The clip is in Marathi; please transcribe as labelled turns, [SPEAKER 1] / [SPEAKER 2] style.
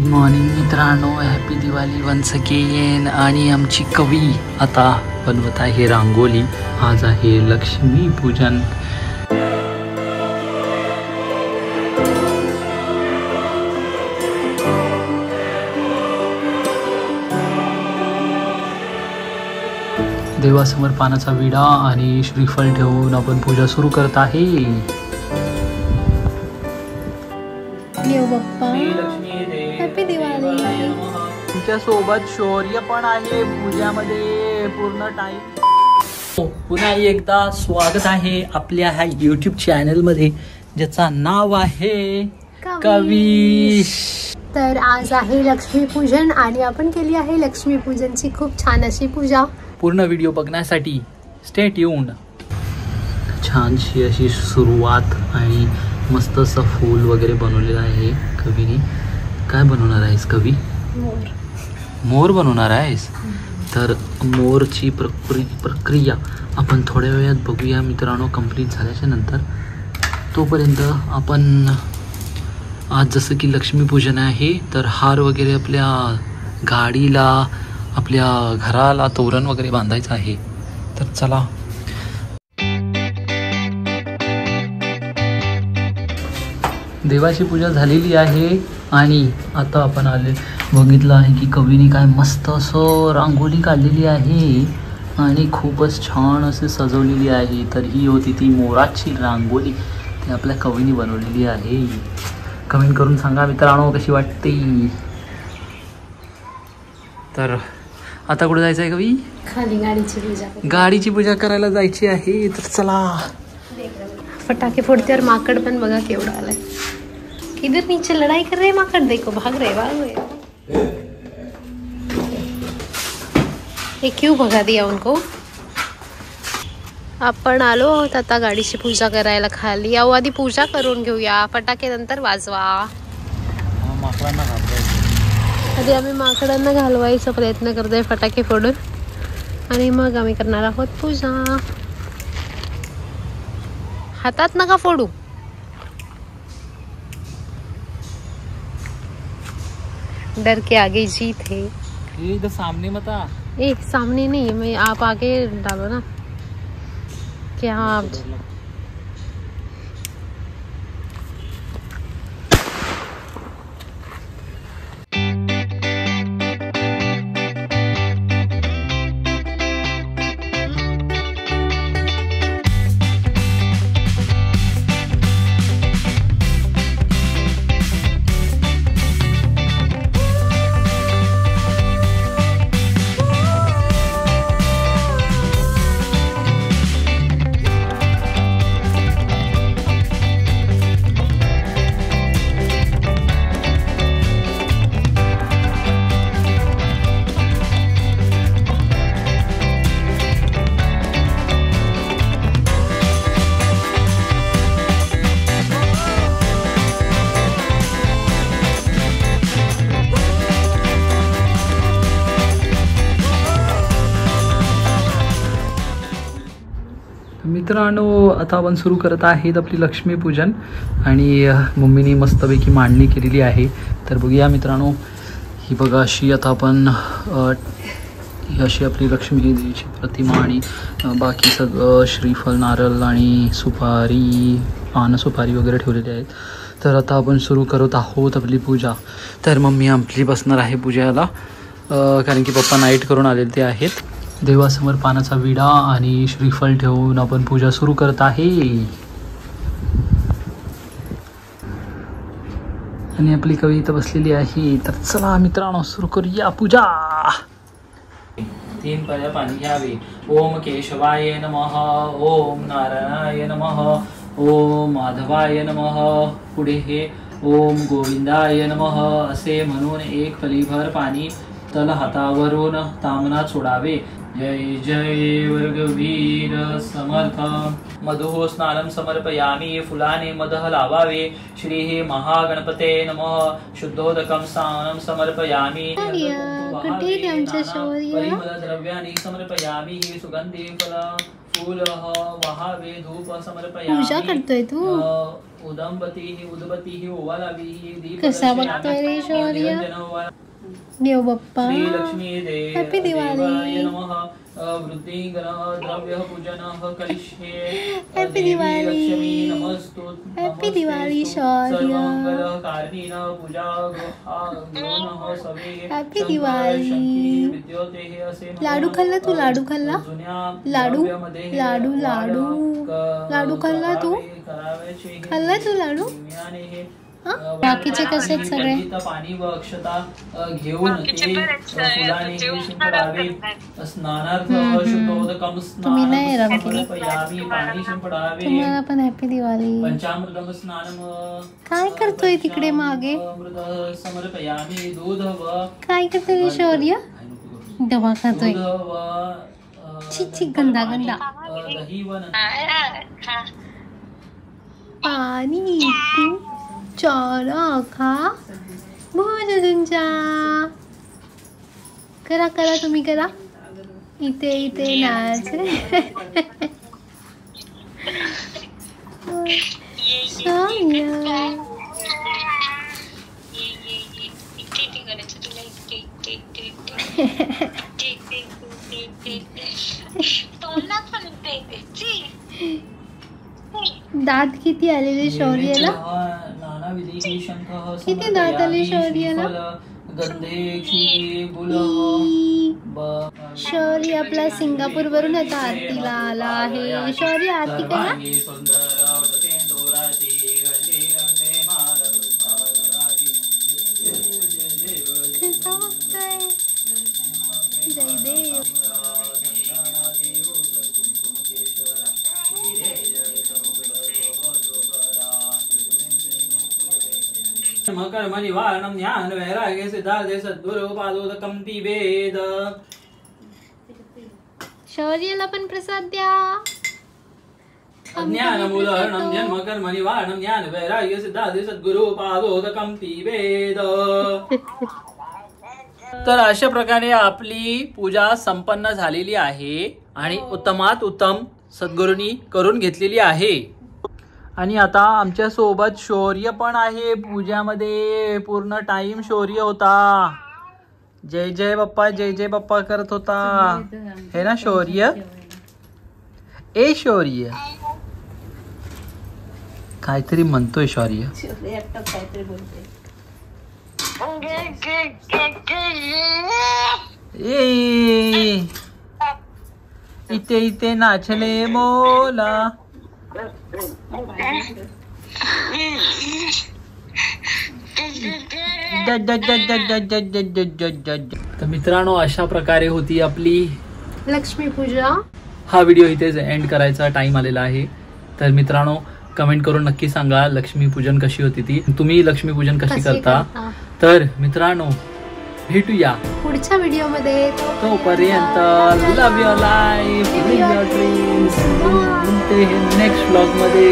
[SPEAKER 1] गुड मॉर्निंग मित्रांनो, हॅपी दिवाळी वन्स अगेन. आणि आमची कवी आता बनवत आहे रांगोली. आज आहे लक्ष्मी पूजन. देवासमोर पानाचा विडा आणि श्रीफळ ठेवून आपण पूजा सुरू करत आहे.
[SPEAKER 2] हॅपी दिवाळी.
[SPEAKER 1] तुमच्या सोबत शौर्य पण आहे पूजामध्ये पूर्ण टाइम. पुन्हा एकदा स्वागत आहे आपल्या ह्या YouTube चॅनलमध्ये, ज्याचं नाव आहे कवीश.
[SPEAKER 2] तर आज आहे लक्ष्मीपूजन आणि आपण केली आहे लक्ष्मीपूजनची खूप छान अशी पूजा.
[SPEAKER 1] पूर्ण व्हिडिओ बघण्यासाठी स्टे ट्यून्ड. छानशी अशी सुरुवात आणि मस्त असं फूल वगैरे बनवलेलं आहे कवीने. काय बनवणार आहेस कवी? मोर बनवणार आहेस? तर मोरची प्रक्रिया आपण थोड्या वेळात बघूया मित्रांनो, कंप्लीट झाल्याच्या नंतर. तोपर्यंत आपण आज जसं की लक्ष्मीपूजन आहे, तर हार वगैरे आपल्या गाडीला, आपल्या घराला तोरण वगैरे बांधायचं आहे. तर चला. देवाची पूजा झालेली आहे आणि आता आपण बघितलं आहे की कवीने काय मस्त असं रांगोळी काढलेली आहे आणि खूपच छान असे सजवलेली आहे. तर ही होती ती मोराची रांगोळी, ती आपल्या कवीने बनवलेली आहे. कमेंट करून सांगा मित्रांनो कशी वाटते. तर आता कुठे जायचं आहे कवी?
[SPEAKER 2] खाली
[SPEAKER 1] गाडीची पूजा करायला जायची आहे. तर चला.
[SPEAKER 2] फटाके फोड़ते और माकड़ पण बघा केवढा आलाय. किधर नीचे लड़ाई कर रहे माकड़, देखो भाग रहे. ये क्यों भगा दिया उनको? आपण आलो आहोत आता गाडीची पूजा करायला खाली. अहो आधी पूजा करून घेऊया, फटाके नंतर वाजवा.
[SPEAKER 1] माकडांना घालवायचं
[SPEAKER 2] आधी आम्ही माकडांना घालवायचा प्रयत्न करतोय फटाके फोडून, आणि मग आम्ही करणार आहोत पूजा. हातात नका फोडू. डर के आगे जीत है.
[SPEAKER 1] ये इधर सामने मत आ.
[SPEAKER 2] सामने नहीं, मैं आप आगे डालो ना. क्या आप
[SPEAKER 1] मित्रांनो, आता आपण सुरू करत आहेत आपली लक्ष्मीपूजन आणि मम्मीने मस्तपैकी मांडणी केलेली आहे. तर बघूया मित्रांनो, ही बघा अशी आता आपण ही अशी आपली लक्ष्मी देवीची प्रतिमा आणि बाकी सगळं श्रीफळ, नारळ आणि सुपारी, पान सुपारी वगैरे ठेवलेली आहेत. तर आता आपण सुरू करत आहोत आपली पूजा. तर मम्मी आपली बसणार आहे पूजेला, कारण की पप्पा नाईट करून आलेले ते आहेत. देवासमोर पानाचा विडा आणि श्रीफळ ठेवून आपण पूजा सुरू करत आहे. आणि आपली कवी इथं बसलेली आहे. तर चला मित्रांनो, सुरू करूया पूजा. 3 पळ्या पाणी घ्यावे. ओम केशवाय नमः, ओम नारायणाय नमः, ओम माधवाय नमः. पुढे हे ओम गोविंदाय नमः असे म्हणून 1 फलीभर पाणी तल हातावरून तामनात सोडावे. जय जय वर्गवीर समर्थ. मधु स्नानं समर्पयामि. फुलाने मदह लावावे. श्री महागणपते नमः. शुद्धोदकं स्नानं समर्पयामि. परिमल द्रव्यानि समर्पयामि. सुगंधी फल फूलः वहावे धूप समर्पयामि।
[SPEAKER 2] पूजा करतोय तू?
[SPEAKER 1] उदबत्तीः ओवालावी
[SPEAKER 2] कसा बघतोय रे शौर्य? देव बाप्पा
[SPEAKER 1] श्री लक्ष्मी देव
[SPEAKER 2] हॅपी दिवाळी
[SPEAKER 1] नमः वृद्धि द्रव्य पूजनः करिष्ये
[SPEAKER 2] हॅपी दिवाळी
[SPEAKER 1] लक्ष्मी नमस्तु
[SPEAKER 2] हॅपी दिवाळी शौर्य
[SPEAKER 1] सर्वमंगल कारणीन पूजा गृहः सवे
[SPEAKER 2] हॅपी दिवाळी
[SPEAKER 1] विद्योतेः असे
[SPEAKER 2] लाडू खाल्ला तू लाडू खाल्ला लाडू लाडू लाडू लाडू खाल्ला तू खाल्ला तू लाडू बाकीचे कसे सगळे
[SPEAKER 1] पाणी व अक्षता घेऊन ते फुलाने शिंपडावे स्नानार्थ शुद्धोदकम
[SPEAKER 2] तुम्ही नाही
[SPEAKER 1] स्नानम समर्पयामि पाणी शिंपडावे
[SPEAKER 2] तुम्हाला पण हॅपी दिवाळी
[SPEAKER 1] पंचामृतम स्नानम
[SPEAKER 2] काय करतोय तिकडे मागे
[SPEAKER 1] अमृत समर्पयामि दूध व
[SPEAKER 2] काय करतोय शौर्य डबा खातोय
[SPEAKER 1] दूध व
[SPEAKER 2] छी गंदा गंदा
[SPEAKER 1] दही व
[SPEAKER 2] पाणी तू चारा खा भोज तुमच्या करा करा तुम्ही करा इथे इथे नाच दात किती आलेले शौर्याला किती दात आले शौर्याला शौर्य आपला सिंगापूर वरून आता आरतीला आला आहे शौर्य आरती करा जय देव
[SPEAKER 1] कर्म निवारणं ज्ञान वैराग्य सिद्धार्थे सद्गुरु पादोदकं पिबेद।
[SPEAKER 2] शौर्याला पण प्रसाद द्या
[SPEAKER 1] ज्ञानमूलहरणं जन्म कर्म निवारणं ज्ञान वैराग्य सिद्धार्थे सद्गुरु पादोदकं पिबेद। तर अशा प्रकारे आपली पूजा संपन्न झालेली आहे आणि उत्तमात उत्तम सद्गुरूंनी करून घेतलेली आहे आणि आता आमच्या सोबत शौर्य पण आहे पूजामध्ये पूर्ण टाइम शौर्य होता जय जय बाप्पा करत होता है ना शौर्य ए शौर्य काहीतरी म्हणतोय शौर्य ए इथे इथे नाचले मोला तर मित्रांनो अशा प्रकारे होती आपली
[SPEAKER 2] लक्ष्मी पूजा।
[SPEAKER 1] हा व्हिडिओ इथेच एंड करायचा टाइम आलेला आहे तर मित्रांनो कमेंट करून नक्की सांगा लक्ष्मी पूजन कशी होती ती तुम्ही लक्ष्मी पूजन कशी करता तर मित्रांनो भेटूया
[SPEAKER 2] पुढच्या व्हिडिओ मध्ये
[SPEAKER 1] तोपर्यंत love your life live your dreams next vlog मध्ये